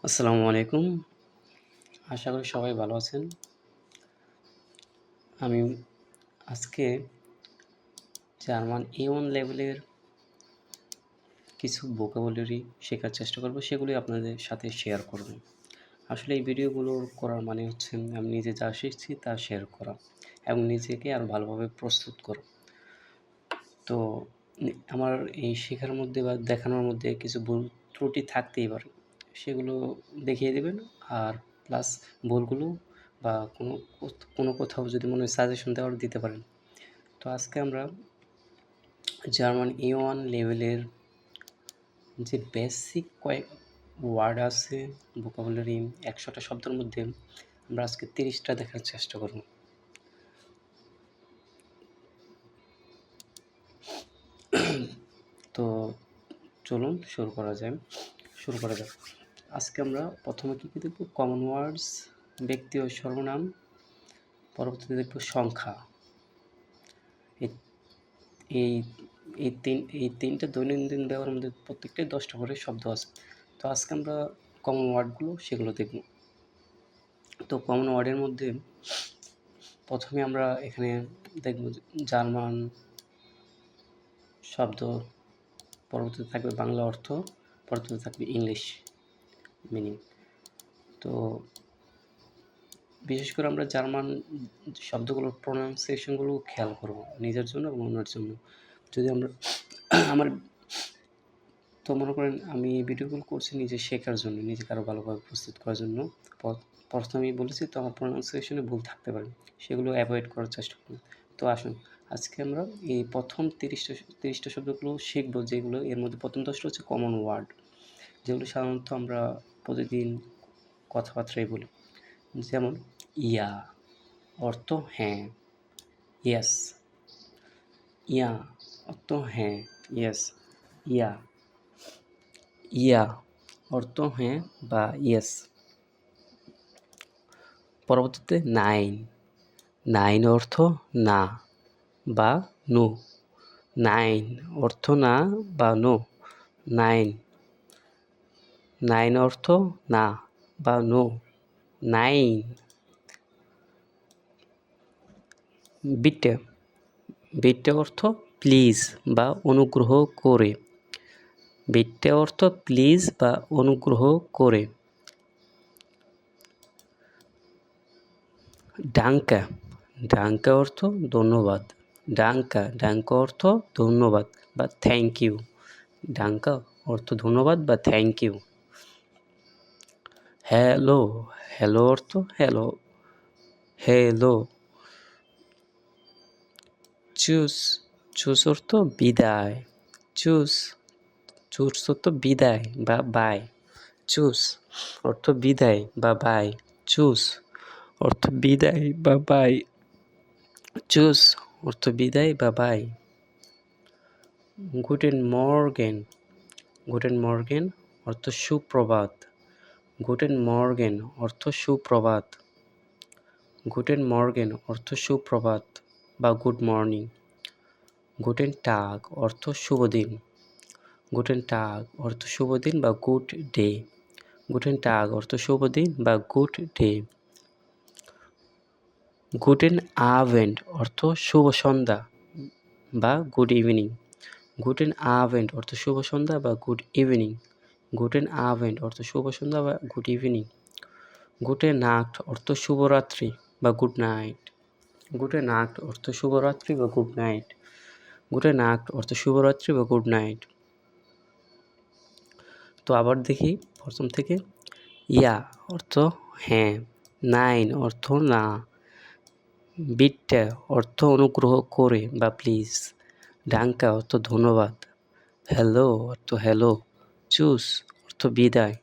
আসসালামু আলাইকুম। আশা করি সবাই ভালো আছেন। আমি আজকে জার্মান A1 লেভেলের কিছু ভোকাবুলারি শেখার চেষ্টা করব, সেগুলি আপনাদের সাথে শেয়ার করব। আসলে এই ভিডিওগুলো করার মানে হচ্ছে আমি নিজে যা শিখছি তা শেয়ার করা এবং নিজেকে আরও ভালোভাবে প্রস্তুত করা। তো আমার এই শেখার মধ্যে বা দেখানোর মধ্যে কিছু ভুল ত্রুটি থাকতেই পারে। সেগুলো দেখিয়ে দেবেন, আর প্লাস ভুলগুলো বা কোনো কোথাও যদি মনে হয় সাজেশন দেওয়ার দিতে পারেন। তো আজকে আমরা জার্মান A1 লেভেলের যে বেসিক কয়েক ওয়ার্ড আছে, ভোকাবুলারি 100টা শব্দের মধ্যে আমরা আজকে 30টা দেখার চেষ্টা করব। তো চলুন শুরু করা যাক। আজকে আমরা প্রথমে কী দেখব? কমন ওয়ার্ডস, ব্যক্তি ও সর্বনাম, পরবর্তীতে দেখব সংখ্যা। এই এই তিনটে দৈনন্দিন ব্যবহারের মধ্যে প্রত্যেকটাই 10টা করে শব্দ আছে। তো আজকে আমরা কমন ওয়ার্ডগুলো সেগুলো দেখব। তো কমন ওয়ার্ডের মধ্যে প্রথমে আমরা এখানে দেখব জার্মান শব্দ, পরবর্তীতে থাকবে বাংলা অর্থ, পরবর্তীতে থাকবে ইংলিশ মিনিং। তো বিশেষ করে আমরা জার্মান শব্দগুলোর প্রোনাউন্সিয়েশনগুলো খেয়াল করব নিজের জন্য এবং অন্যের জন্য। যদি আমরা আমার তো মনে করেন আমি এই ভিডিওগুলো করছি নিজে শেখার জন্য, নিজেকে আরও ভালোভাবে প্রস্তুত করার জন্য। প্রথমেই বলেছি তো আমার প্রোনাউন্সিয়েশনে ভুল থাকতে পারে, সেগুলো অ্যাভয়েড করার চেষ্টা করুন। তো আসুন আজকে আমরা এই প্রথম 30টা শব্দগুলো শিখব, যেগুলো এর মধ্যে প্রথম 10টা হচ্ছে কমন ওয়ার্ড, যেগুলো সাধারণত আমরা প্রতিদিন কথাবার্তায় বলি। যেমন ইয়া অর্থ হ্যাঁ, ইয়েস। ইয়া অর্থ হ্যাঁ, ইয়েস। ইয়া ইয়া অর্থ হ্যাঁ বা ইয়েস। পরবর্তীতে নাইন, নাইন অর্থ না বা নো। নাইন অর্থ না বা নো। নাইন, নাইন অর্থ না বা নো। নাইন। বিটে, বিটে অর্থ প্লিজ বা অনুগ্রহ করে। বিটে অর্থ প্লিজ বা অনুগ্রহ করে। ডাঙ্কা, ডাঙ্কা অর্থ ধন্যবাদ। ডাঙ্কা, ডাঙ্কা অর্থ ধন্যবাদ বা থ্যাংক ইউ। ডাঙ্কা অর্থ ধন্যবাদ বা থ্যাংক ইউ। হ্যালো, হ্যালো অর্থ হ্যালো, হ্যালো। চুজ, চুজ অর্থ বিদায়। চুজ, চুজ অর্থ বিদায় বা বাই। চুজ অর্থ বিদায় বা বাই। চুজ অর্থ বিদায় বা বাই। চুজ অর্থ বিদায় বা বাই। গুটেন মর্গেন, গুটেন মর্গেন অর্থ সুপ্রভাত। গুটেন মর্গেন অর্থ সুপ্রভাত। গুটেন মর্গেন অর্থ সুপ্রভাত বা গুড মর্নিং। গুটেন টাগ অর্থ শুভ দিন। গুটেন টাগ অর্থ শুভ দিন বা গুড ডে। গুটেন টাগ অর্থ শুভ দিন বা গুড ডে। গুটেন আভেন্ট অর্থ শুভ সন্ধ্যা বা গুড ইভিনিং। গুটেন আভেন্ট অর্থ শুভ সন্ধ্যা বা গুড ইভিনিং। গুটেন আভেন্ট অর্থ শুভ সন্ধ্যা বা গুড ইভিনিং। গুটে নাক্ট অর্থ শুভরাত্রি বা গুড নাইট। গুটে নাক্ট অর্থ শুভরাত্রি বা গুড নাইট। গুটে নাক্ট অর্থ শুভরাত্রি বা গুড নাইট। তো আবার দেখি প্রথম থেকে। ইয়া অর্থ হ্যাঁ। নাইন অর্থ না। বিট্টা অর্থ অনুগ্রহ করে বা প্লিজ। ডাঙ্কা অর্থ ধন্যবাদ। হ্যালো অর্থ হ্যালো। চুজ অর্থ বিদায়।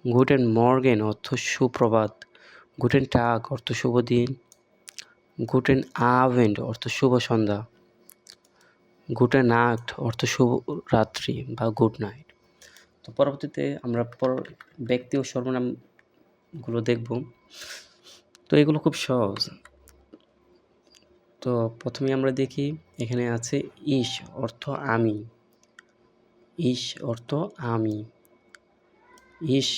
গুটেন মর্গেন অর্থ সুপ্রভাত। গুটেন টাগ অর্থ শুভ দিন। গুটেন আভেন্ট অর্থ শুভ সন্ধ্যা। গুটেন নাক্ট অর্থ শুভ রাত্রি বা গুড নাইট। তো পরবর্তীতে আমরা ব্যক্তি ও সর্বনামগুলো দেখব। তো এগুলো খুব সহজ। তো প্রথমে আমরা দেখি এখানে আছে ইশ অর্থ আমি। ইশ অর্থ আমি। ইশ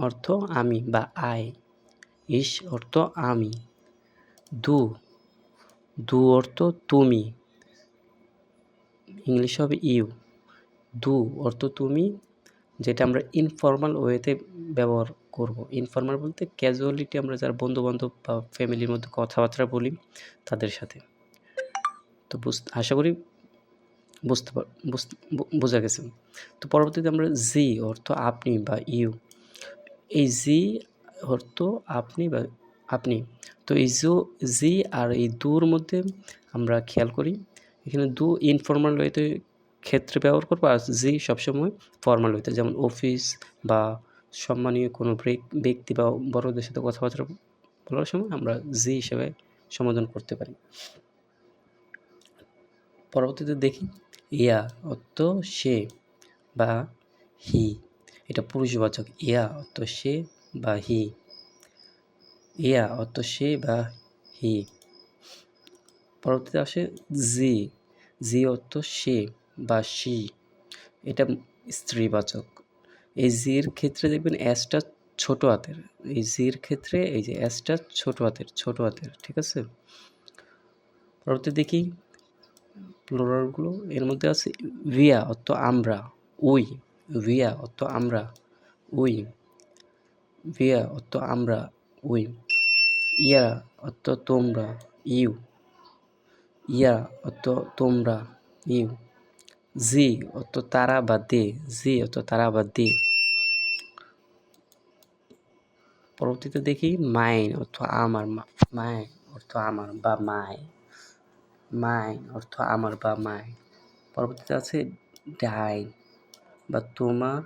অর্থ আমি বা আই, ইস অর্থ আমি, দু দু অর্থ তুমি, ইংলিশ হবে ইউ। দু অর্থ তুমি, যেটা আমরা ইনফর্মাল ওয়েতে ব্যবহার করব। ইনফর্মাল বলতে ক্যাজুয়ালিটি, আমরা যারা বন্ধুবান্ধব বা ফ্যামিলির মধ্যে কথাবার্তা বলি তাদের সাথে। তো আশা করি বোঝা গেছে। তো পরবর্তীতে আমরা জি অর্থ আপনি বা ইউ। এই জি অর্থ আপনি বা আপনি। তো এই জি আর এই দুর মধ্যে আমরা খেয়াল করি, এখানে দু ইনফর্মাল ওয়েতে ক্ষেত্রে ব্যবহার করবো, আর জি সবসময় ফর্মাল ওয়েতে, যেমন অফিস বা সম্মানীয় কোনো ব্যক্তি বা বড়দের সাথে কথাবার্তা বলার সময় আমরা জি হিসেবে সম্বোধন করতে পারি। পরবর্তীতে দেখি ইয়া অর্থ সে বা হি, এটা পুরুষবাচক। ইয়া অর্থ সে বা হি, ইয়া অর্থ সে বা হি। পরবর্তীতে আসে জি, জি অর্থ সে বা সি, এটা স্ত্রীবাচক। এই জির ক্ষেত্রে দেখবেন এসটা ছোট হাতের, এই জির ক্ষেত্রে এই যে এসটা ছোট হাতের, ঠিক আছে। পরবর্তী দেখি প্লুরালগুলো, এর মধ্যে আছে ভিয়া অর্থ আমরা, উই, ভিয়া অর্থ আমরা, উই, ভিয়া অর্থ আমরা, উই, ইয়া অর্থ তোমরা, ইউ, ইয়া অর্থ তোমরা, ইউ, জি অর্থ তারা বা দে, জি অর্থ তারা বা দে। পরবর্তীতে দেখি মাইন অর্থ আমার, মাইন অর্থ আমার বা মাই, মাইন অর্থ আমার বা মাই। পরবর্তীতে আছে ডাইন বা তোমার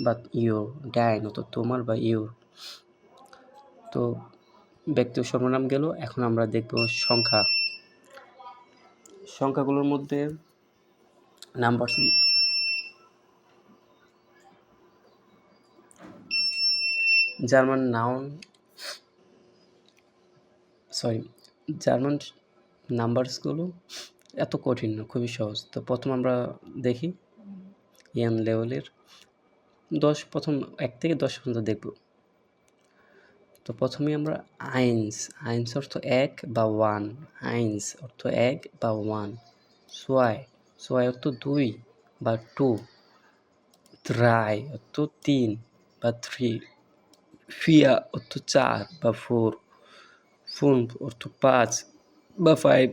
বা ইউর, ডাইন অর্থ তোমার বা ইউর। তো ব্যক্তি সর্বনাম গেল। এখন আমরা দেখব সংখ্যা। সংখ্যাগুলোর মধ্যে নাম্বার, জার্মান নাম্বারসগুলো এত কঠিন না, খুবই সহজ। তো প্রথম আমরা দেখি ইয়ান লেভেলের 10, প্রথম 1 থেকে 10 পর্যন্ত দেখব। তো প্রথমে আমরা আইন্স অর্থ 1 বা 1, আইন্স অর্থ 1 বা 1, সোয়াই অর্থ 2 বা 2, ড্রাই অর্থ 3 বা 3, ফিয়া অর্থ 4 বা 4, ফুন্ট অর্থ 5 বা 5,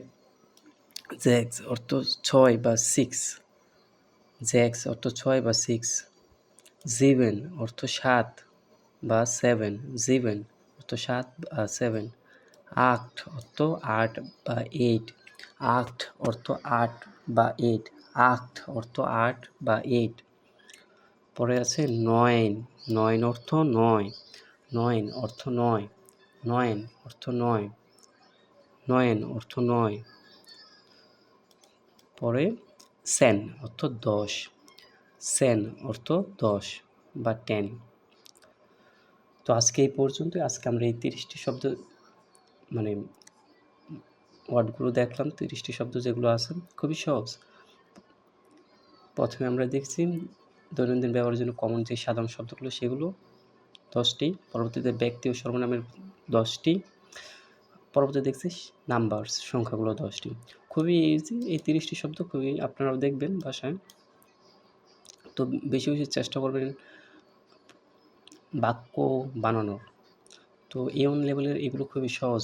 জ্যাক্স অর্থ 6 বা 6, জ্যাক্স অর্থ 6 বা 6, জিভেন অর্থ 7 বা 7, জিভেন অর্থ 7 বা 7, আট অর্থ 8 বা 8, আট অর্থ 8 বা 8, আট অর্থ 8 বা 8। পরে আছে নয়ন অর্থ 9, নয়ন অর্থ 9, নয়ন অর্থ 9, নয়ন অর্থ 9। পরে সেন অর্থ 10, সেন অর্থ 10 বা 10। তো আজকে এই পর্যন্ত। আজকে আমরা এই 30টি শব্দ মানে ওয়ার্ডগুলো দেখলাম, 30টি শব্দ যেগুলো আছে খুবই সহজ। প্রথমে আমরা দেখছি দৈনন্দিন ব্যবহারের জন্য কমন যে সাধারণ শব্দগুলো, সেগুলো 10টি। পরবর্তীতে ব্যক্তি ও সর্বনামের 10টি। পরবর্তীতে দেখছি নাম্বারস, সংখ্যাগুলো 10টি। খুবই ইজি এই 30টি শব্দ, খুবই আপনারাও দেখবেন বাসায়। তো বেশি চেষ্টা করবেন বাক্য বানানোর। তো A1 লেভেলের এগুলো খুবই সহজ।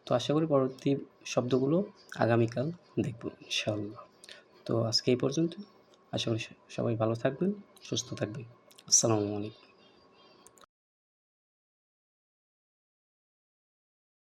তো আশা করি পরবর্তী শব্দগুলো আগামীকাল দেখব ইনশাআল্লাহ। তো আজকে এই পর্যন্ত। আশা করি সবাই ভালো থাকবেন, সুস্থ থাকবেন। আসসালামু আলাইকুম।